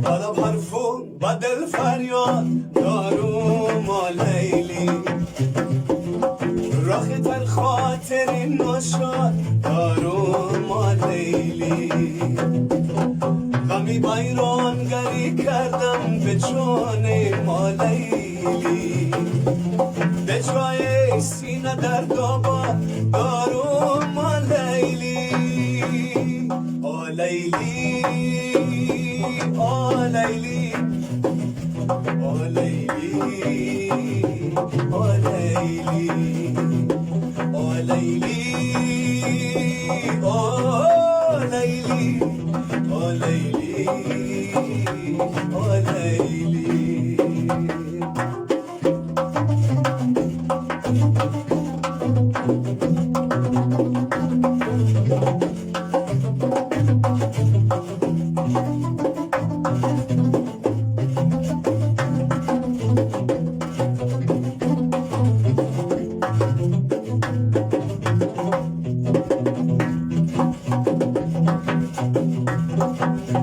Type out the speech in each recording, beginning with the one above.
طلب حرفون با دل فریاد دارو ما لیلی راخ تر خاطر نشاد دارو ما لیلی غمی بیرانگری کردم به جان ما لیلی به جای سینه در دابا دارو ما لیلی آ لیلی آ لیلی آ لیلی آ لیلی آ لیلی آ لیلی آ لیلی آ لیلی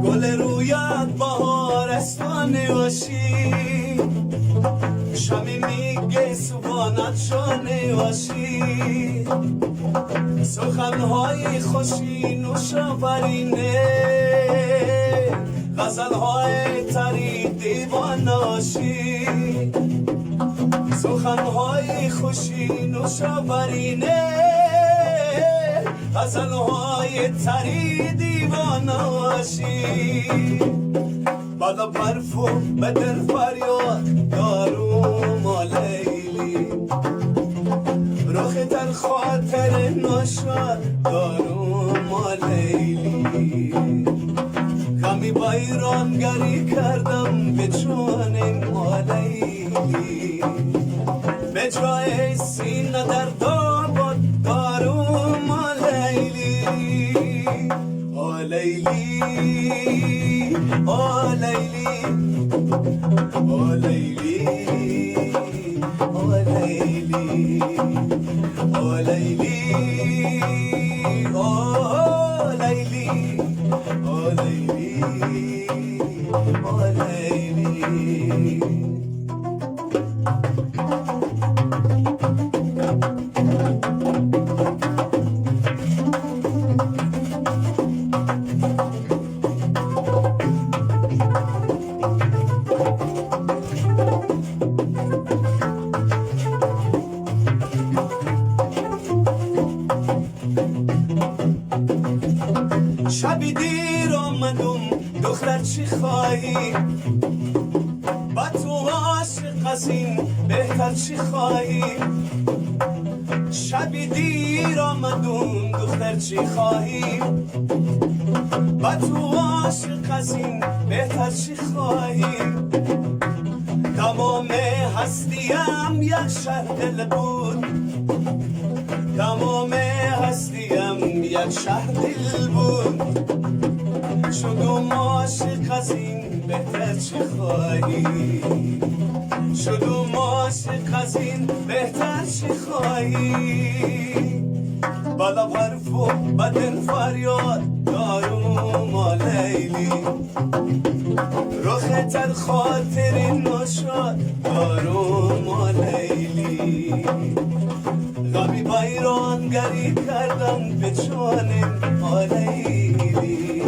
گل رویت بهارستانه باشی شمی میگه سوانت شانه باشی سخنهای خوشی نوشاورینه غزلهای تری دیواناشی سخنهای خوشی نوشاورینه غزلهای تری دیواناشی بالا پرفوم به دل فریاد دارو ما لیلی رخ در خاطر نشاد دارو ما لیلی غمی بیرانگری کردم به جان ما لیلی به جای سینه در داباد دارو ما لیلی آ لیلی آ لیلی آ لیلی آ لیلی آ لیلی آ لیلی آ لیلی آ لیلی شبی دیر آمدم دختر چی خواهی با تو عاشق از این بهتر چی خواهی شبی دیر آمدم دختر چی خواهی با تو عاشق از این بهتر چی خواهی تمام هستیم یک شهر دل بود تمام هستیم یک شهر دل بود شدم عاشق از این بهتر چی خواهی شدم عاشق از این بهتر چی خواهی بالا حرفو با دل فریاد دارو ما لیلی رخ تر خاطر نشاد دارو ما لیلی غمی بیرانگری کردم به جان ما لیلی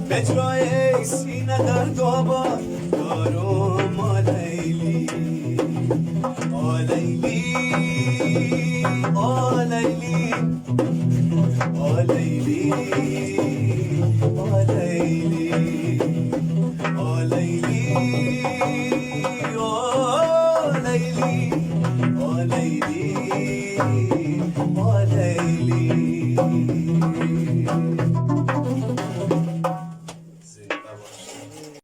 به جای سینه در دابا دارو ما لیلی آ لیلی آ لیلی آ لیلی آ لیلی آ لیلی آ لیلی آ لیلی